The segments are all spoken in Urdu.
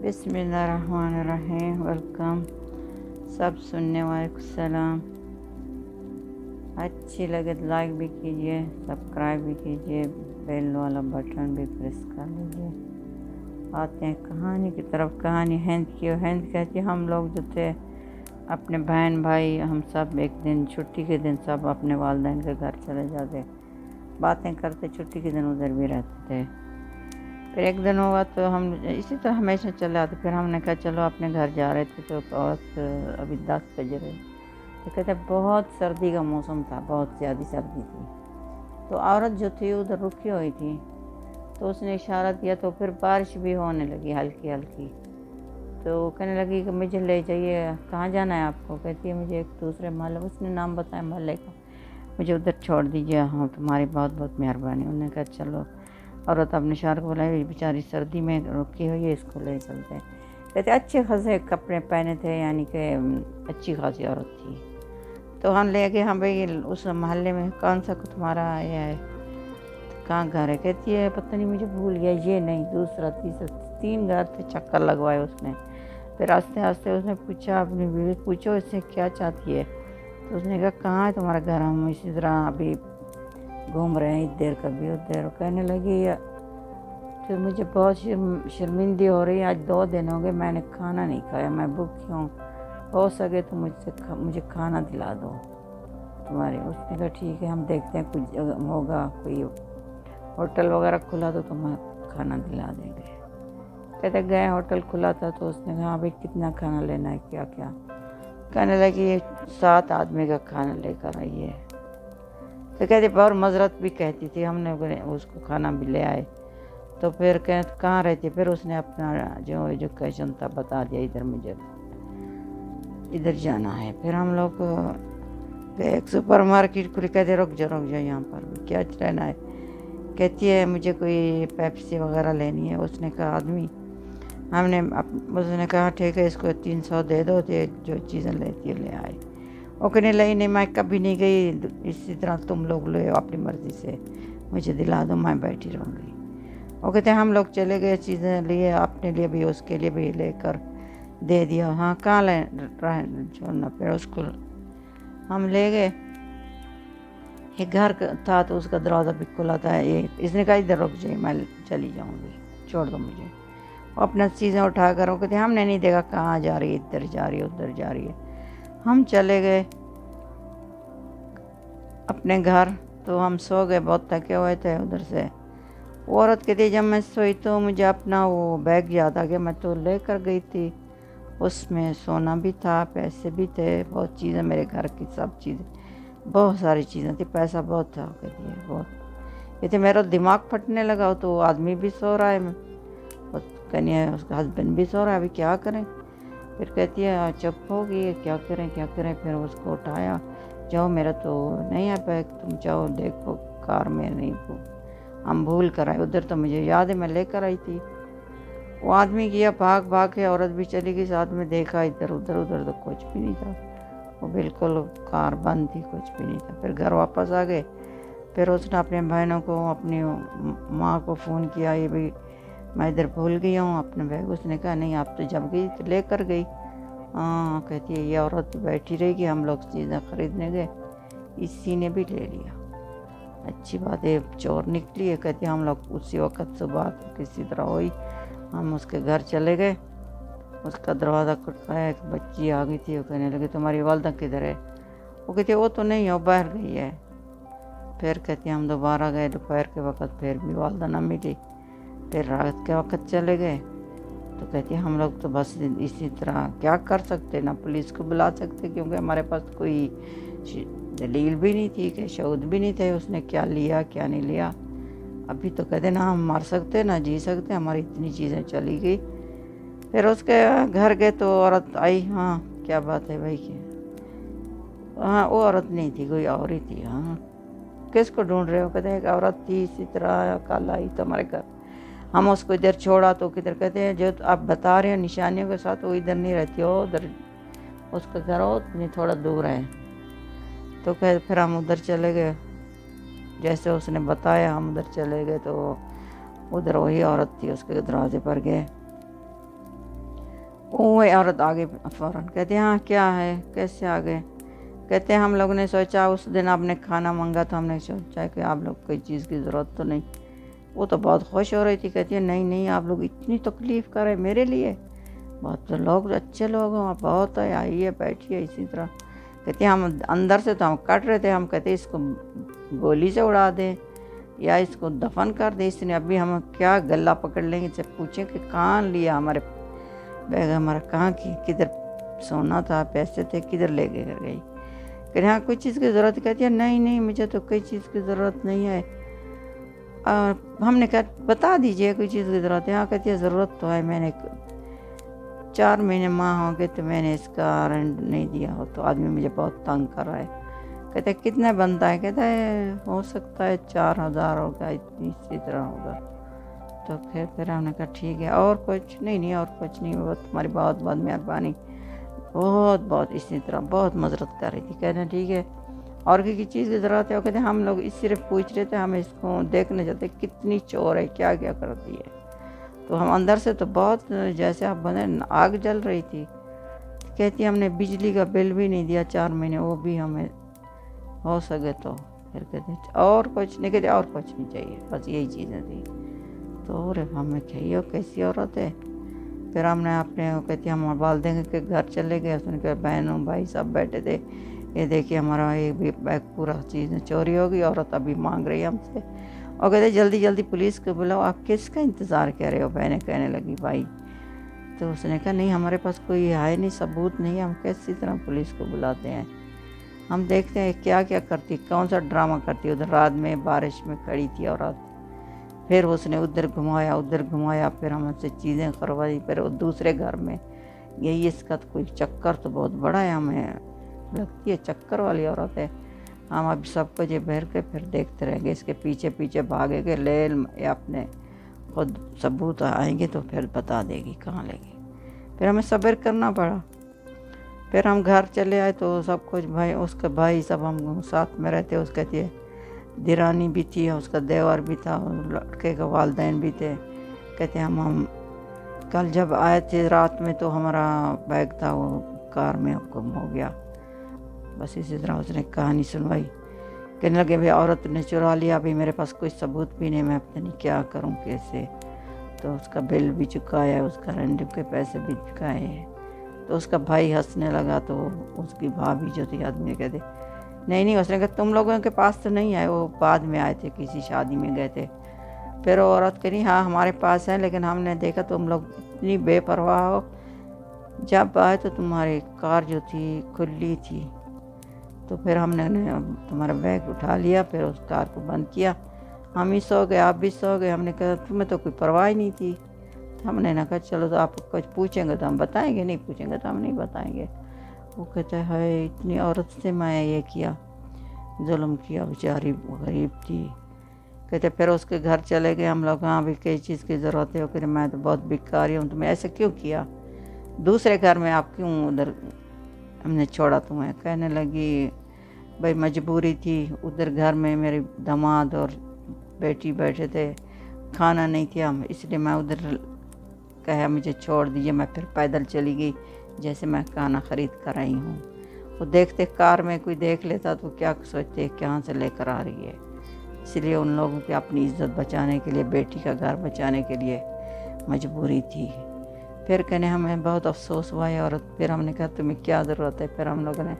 بسم اللہ الرحمن الرحیم، ویلکم سب سننے والے کو سلام۔ اچھی لگے تو لائک بھی کیجیے، سبسکرائب بھی کیجیے، بیل والا بٹن بھی پریس کر لیجیے۔ آتے ہیں کہانی کی طرف۔ کہانی ہند کی۔ ہند کہتی ہے ہم لوگ جو تھے اپنے بہن بھائی ہم سب ایک دن چھٹی کے دن سب اپنے والدین کے گھر چلے جاتے، باتیں کرتے، چھٹی کے دن ادھر بھی رہتے تھے۔ پھر ایک دن ہوا تو ہم اسی طرح ہمیشہ چلے آتے۔ پھر ہم نے کہا چلو اپنے گھر جا رہے تھے تو عورت ابھی 10 بج رہے تو کہتے بہت سردی کا موسم تھا، بہت زیادہ سردی تھی۔ تو عورت جو تھی ادھر رکی ہوئی تھی تو اس نے اشارہ کیا تو پھر بارش بھی ہونے لگی ہلکی ہلکی۔ تو کہنے لگی کہ مجھے لے جائیے، کہاں جانا ہے آپ کو؟ کہتی ہے مجھے ایک دوسرے محلے، اس نے نام بتایا محلے کا، مجھے ادھر چھوڑ دیجیے۔ ہاں تمہاری بہت بہت مہربانی۔ انہوں نے کہا چلو۔ عورت اپنے شوہر کو بلائی، بیچاری سردی میں رکی ہوئی ہے، اس کو لے چلتے ہیں۔ کہتے اچھے خاصے کپڑے پہنے تھے، یعنی کہ اچھی خاصی عورت تھی۔ تو ہم لے گئے، ہاں بھائی اس محلے میں کون سا تمہارا یہ ہے، کہاں گھر ہے؟ کہتی ہے پتہ نہیں مجھے بھول گیا، یہ نہیں دوسرا تیسرا، 3 گھر تھے، چکر لگوائے اس نے۔ پھر آہستہ آہستہ اس نے پوچھا، اپنی بیوی پوچھو اس سے کیا چاہتی ہے؟ تو اس نے کہا کہاں ہے تمہارا گھر؟ ہم اسی طرح ابھی گھوم رہے ہیں، ادھر کبھی ادھر۔ کہنے لگی تو مجھے بہت شرمندگی ہو رہی ہے، آج 2 دن ہو گئے میں نے کھانا نہیں کھایا، میں بھوکی ہوں، ہو سکے تو مجھے کھانا دلا دو تمہارے۔ اس نے کہا ٹھیک ہے، ہم دیکھتے ہیں کچھ ہوگا، کوئی ہوٹل وغیرہ کھلا تو تمہیں کھانا دلا دیں گے۔ کہتے گئے، ہوٹل کھلا تھا تو اس نے کہا بھائی کتنا کھانا لینا ہے، کیا کیا؟ کہنے لگی 7 آدمی کا کھانا لے کر آئیے۔ تو کہتے بہت معذرت بھی کہتی تھی، ہم نے اس کو کھانا بھی لے آئے۔ تو پھر کہاں رہتی؟ پھر اس نے اپنا جو ایجوکیشن تھا بتا دیا، ادھر مجھے ادھر جانا ہے۔ پھر ہم لوگ گئے ایک سپر مارکیٹ کھلی، کہتے رک جاؤ یہاں پر کیا لینا ہے؟ کہتی ہے مجھے کوئی پیپسی وغیرہ لینی ہے۔ اس نے کہا آدمی، اس نے کہا ٹھیک ہے، اس کو 300 دے دو، جو چیزیں لیتی ہے لے آئے۔ وہ کہنے لگی نہیں میں کبھی نہیں گئی، اسی طرح تم لوگ لے اپنی مرضی سے، مجھے دلا دو، میں بیٹھی رہوں گی۔ وہ کہتے ہیں ہم لوگ چلے گئے، چیزیں لیے اپنے لیے بھی، اس کے لیے بھی لے کر دے دیا۔ ہاں کہاں لے چھوڑنا؟ پھر اس کو ہم لے گئے، ایک گھر تھا تو اس کا دروازہ بھی کھلا تھا۔ اس نے کہا ادھر رک جائے، میں چلی جاؤں گی، چھوڑ دو مجھے۔ وہ اپنا چیزیں اٹھا کر، وہ کہتے ہم نے نہیں دیکھا کہاں جا رہی ہے، ادھر جا رہی ہے ادھر جا رہی ہے۔ ہم چلے گئے اپنے گھر، تو ہم سو گئے، بہت تھکے ہوئے تھے ادھر سے۔ وہ عورت کہتی جب میں سوئی تو مجھے اپنا وہ بیگ یاد آ گیا، میں تو لے کر گئی تھی، اس میں سونا بھی تھا، پیسے بھی تھے، بہت چیزیں میرے گھر کی، سب چیزیں، بہت ساری چیزیں تھی، پیسہ بہت تھا۔ کہتی ہے بہت، کہتے میرا دماغ پھٹنے لگا، تو وہ آدمی بھی سو رہا ہے، کہنی ہے اس کا ہسبینڈ بھی سو رہا ہے، ابھی کیا کریں؟ پھر کہتی ہے چپ ہوگی، کیا کریں کیا کریں؟ پھر اس کو اٹھایا، جاؤ میرا تو نہیں ہے بیگ، تم جاؤ دیکھو کار میں، نہیں ہم بھول کر آئے، ادھر تو مجھے یاد ہے میں لے کر آئی تھی۔ وہ آدمی گیا، بھاگ بھاگ کے، عورت بھی چلی گئی ساتھ میں، دیکھا ادھر ادھر تو کچھ بھی نہیں تھا، وہ بالکل کار بند تھی، کچھ بھی نہیں تھا۔ پھر گھر واپس آ گئے، پھر اس نے اپنے بہنوں کو، اپنی ماں کو فون کیا، یہ بھی میں ادھر بھول گیا ہوں اپنے بیگ۔ اس نے کہا نہیں آپ تو جب گئی تو لے کر گئی۔ ہاں کہتی ہے یہ عورت بیٹھی رہے گی، ہم لوگ چیزیں خریدنے گئے، اسی نے بھی لے لیا۔ اچھی بات ہے، چور نکلی ہے۔ کہتی ہم لوگ اسی وقت صبح کسی طرح ہوئی، ہم اس کے گھر چلے گئے، اس کا دروازہ کھٹکایا، ایک بچی آ گئی تھی، وہ کہنے لگی تمہاری والدہ کدھر ہے؟ وہ کہتی وہ تو نہیں ہے، وہ باہر گئی ہے۔ پھر کہتی ہم دوبارہ گئے دوپہر کے وقت، پھر بھی والدہ نہ ملی۔ پھر رات کے وقت چلے گئے، تو کہتی ہم لوگ تو بس اسی طرح کیا کر سکتے، نہ پولیس کو بلا سکتے، کیونکہ ہمارے پاس کوئی دلیل بھی نہیں تھی، کہ شہود بھی نہیں تھے، اس نے کیا لیا کیا نہیں لیا۔ ابھی تو کہتے نہ ہم مر سکتے نہ جی سکتے، ہماری اتنی چیزیں چلی گئی۔ پھر اس کے گھر گئے تو عورت آئی، ہاں کیا بات ہے بھائی؟ ہاں وہ عورت نہیں تھی، کوئی اور ہی تھی۔ ہاں کس کو ڈھونڈ رہے ہو؟ کہتے ہیں ایک عورت تھی اسی طرح کل آئی تو ہمارے گھر، ہم اس کو ادھر چھوڑا تو کدھر؟ کہتے ہیں جو آپ بتا رہے ہیں نشانیوں کے ساتھ، وہ ادھر نہیں رہتی، ہو ادھر اس کا گھر ہو اتنی تھوڑا دور ہے۔ تو پھر ہم ادھر چلے گئے، جیسے اس نے بتایا ہم ادھر چلے گئے، تو ادھر وہی عورت تھی، اس کے دروازے پر گئے وہ عورت آگے فوراً کہتے ہیں ہاں کیا ہے کیسے آ گئے؟ کہتے ہیں ہم لوگ نے سوچا اس دن آپ نے کھانا مانگا تو ہم نے سوچا کہ آپ لوگ کوئی چیز کی ضرورت تو نہیں۔ وہ تو بہت خوش ہو رہی تھی، کہتی ہے نہیں نہیں آپ لوگ اتنی تکلیف کر رہے میرے لیے، بہت لوگ اچھے لوگ ہیں بہت ہے، آئیے بیٹھیے اسی طرح۔ کہتی ہیں ہم اندر سے تو ہم کٹ رہے تھے، ہم کہتے اس کو گولی سے اڑا دیں یا اس کو دفن کر دیں، اس نے ابھی ہم کیا گلا پکڑ لیں گے، سے پوچھیں کہ کہاں لیا ہمارے بیگ، ہمارا کہاں کی کدھر سونا تھا پیسے تھے کدھر لے کے گئی؟ کہ ہاں کوئی چیز کی ضرورت؟ کہتی ہے نہیں نہیں مجھے تو کوئی چیز کی ضرورت نہیں ہے۔ اور ہم نے کہا بتا دیجئے کوئی چیز کی ضرورت ہے؟ ہاں کہتی ہے ضرورت تو ہے، میں نے 4 مہینے ماہ ہو گئے تو میں نے اس کا رینٹ نہیں دیا ہو تو آدمی مجھے بہت تنگ کر رہا ہے۔ کہتے ہیں کتنا بنتا ہے؟ کہتا ہے ہو سکتا ہے 4000 ہوگا، اسی طرح ہوگا۔ تو پھر ہم نے کہا ٹھیک ہے اور کچھ نہیں اور کچھ نہیں، وہ تمہاری بہت بہت مہربانی، بہت اسی طرح بہت معذرت کر رہی تھی۔ کہتے ہیں ٹھیک ہے اور کسی چیز کی ضرورت ہے؟ وہ کہتے ہیں ہم لوگ اس صرف پوچھ رہے تھے، ہم اس کو دیکھنے چاہتے کتنی چور ہے کیا کیا کرتی ہے۔ تو ہم اندر سے تو بہت جیسے آپ بنے آگ جل رہی تھی۔ کہتی ہم نے بجلی کا بل بھی نہیں دیا 4 مہینے، وہ بھی ہمیں ہو سکے تو۔ پھر کہتے اور کچھ نہیں؟ کہتے اور کچھ نہیں چاہیے، بس یہی چیزیں تھیں۔ تو ہمیں کہیے کیسی عورت ہے۔ پھر ہم نے اپنے کہتی ہم والدین کے گھر چلے گئے، ان کے بہنوں بھائی سب بیٹھے تھے، یہ دیکھیے ہمارا یہ بھی بیگ پورا چیزیں چوری ہو گئی، عورت ابھی مانگ رہی ہے ہم سے، اور کہتے جلدی جلدی پولیس کو بلاؤ۔ آپ کس کا انتظار کر رہے ہو؟ بہنیں کہنے لگی بھائی۔ تو اس نے کہا نہیں ہمارے پاس کوئی ہے نہیں، ثبوت نہیں، ہم کیسی طرح پولیس کو بلاتے ہیں؟ ہم دیکھتے ہیں کیا کیا کرتی، کون سا ڈرامہ کرتی۔ ادھر رات میں بارش میں کھڑی تھی عورت، پھر اس نے ادھر گھمایا، پھر ہم سے چیزیں کروائی، پھر وہ دوسرے گھر میں یہی اس کا کوئی چکر تو بہت بڑا ہے، ہمیں لگتی ہے چکر والی عورت ہے۔ ہم اب سب کو بہر کے پھر دیکھتے رہیں گے، اس کے پیچھے پیچھے بھاگے گے، لے اپنے خود ثبوت آئیں گے تو پھر بتا دے گی کہاں لے گی۔ پھر ہمیں صبر کرنا پڑا۔ پھر ہم گھر چلے آئے تو سب کچھ بھائی اس کے بھائی سب ہم ساتھ میں رہتے، اس کہتی ہے دیرانی بھی تھی، اس کا دیور بھی تھا، لڑکے کے والدین بھی تھے۔ کہتے ہیں ہم کل جب آئے تھے رات میں تو ہمارا بیگ تھا وہ کار میں گم ہو گیا۔ بس اسی طرح اس نے کہانی سنوائی۔ کہنے لگے بھائی عورت نے چرا لیا، ابھی میرے پاس کوئی ثبوت بھی نہیں، میں پتہ نہیں کیا کروں کیسے۔ تو اس کا بل بھی چکایا، اس کا رینٹ کے پیسے بھی چکائے ہیں۔ تو اس کا بھائی ہنسنے لگا، تو اس کی بھابھی جو تھی آدمی کہتے نہیں اس نے کہا تم لوگوں کے پاس تو نہیں آئے، وہ بعد میں آئے تھے، کسی شادی میں گئے تھے۔ پھر وہ عورت کہی ہاں ہمارے پاس ہے، لیکن ہم نے دیکھا تم لوگ اتنی بے پرواہ ہو، جب آئے تو تمہاری کار جو تھی کھلی تھی، تو پھر ہم نے تمہارا بیگ اٹھا لیا، پھر اس کار کو بند کیا، ہم ہی سو گئے آپ بھی سو گئے۔ ہم نے کہا تمہیں تو کوئی پرواہ ہی نہیں تھی۔ ہم نے نہ کہا چلو تو آپ کچھ پوچھیں گے تو ہم بتائیں گے، نہیں پوچھیں گے تو ہم نہیں بتائیں گے۔ وہ کہتا ہے اتنی عورت سے میں یہ کیا، ظلم کیا، بیچاری غریب تھی۔ کہتے پھر اس کے گھر چلے گئے ہم لوگ، ہاں بھی کئی چیز کی ضرورت ہے، وہ کہتے میں تو بہت بیکاری ہوں، تمہیں ایسے کیوں کیا، دوسرے گھر میں آپ کیوں ادھر ہم نے چھوڑا تمہیں؟ کہنے لگی بھائی مجبوری تھی، ادھر گھر میں میرے داماد اور بیٹی بیٹھے تھے، کھانا نہیں تھا، اس لیے میں ادھر کہا مجھے چھوڑ دیجیے، میں پھر پیدل چلی گئی، جیسے میں کھانا خرید کر آئی ہوں۔ وہ دیکھتے کار میں کوئی دیکھ لیتا تو کیا سوچتے کہاں سے لے کر آ رہی ہے، اس لیے ان لوگوں کی اپنی عزت بچانے کے لیے، بیٹی کا گھر بچانے کے لیے مجبوری تھی۔ پھر کہنے ہمیں بہت افسوس ہوا ہے عورت، پھر ہم نے کہا تمہیں کیا ضرورت ہے؟ پھر ہم لوگوں نے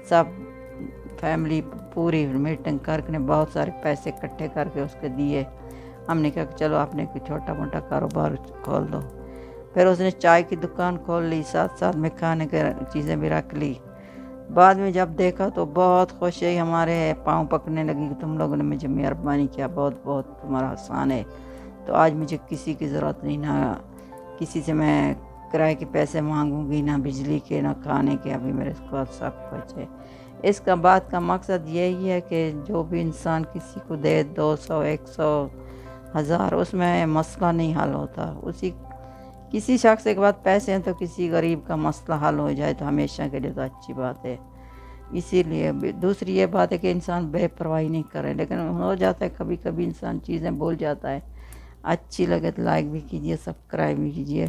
سب فیملی پوری میٹنگ کر کے بہت سارے پیسے اکٹھے کر کے اس کے دیے۔ ہم نے کہا چلو آپ نے کوئی چھوٹا موٹا کاروبار کھول دو۔ پھر اس نے چائے کی دکان کھول لی، ساتھ میں کھانے کی چیزیں بھی رکھ لی۔ بعد میں جب دیکھا تو بہت خوش ہے، ہمارے پاؤں پکنے لگی کہ تم لوگوں نے مجھے مہربانی کیا، بہت تمہارا احسان ہے۔ تو آج مجھے کسی کی ضرورت نہیں، نہ کسی سے میں کرائے کے پیسے مانگوں گی، نہ بجلی کے، نہ کھانے کے، ابھی میرے پاس سب کچھ ہے۔ اس کا بات کا مقصد یہی ہے کہ جو بھی انسان کسی کو دے 200 100 1000، اس میں مسئلہ نہیں حل ہوتا۔ کسی شخص کے بعد پیسے ہیں تو کسی غریب کا مسئلہ حل ہو جائے تو ہمیشہ کے لیے تو اچھی بات ہے۔ اسی لیے دوسری یہ بات ہے کہ انسان بے پرواہی نہیں کرے، لیکن ہو جاتا ہے کبھی کبھی انسان چیزیں بھول جاتا ہے۔ اچھی لگے تو لائک بھی کیجیے، سبسکرائب بھی کیجیے۔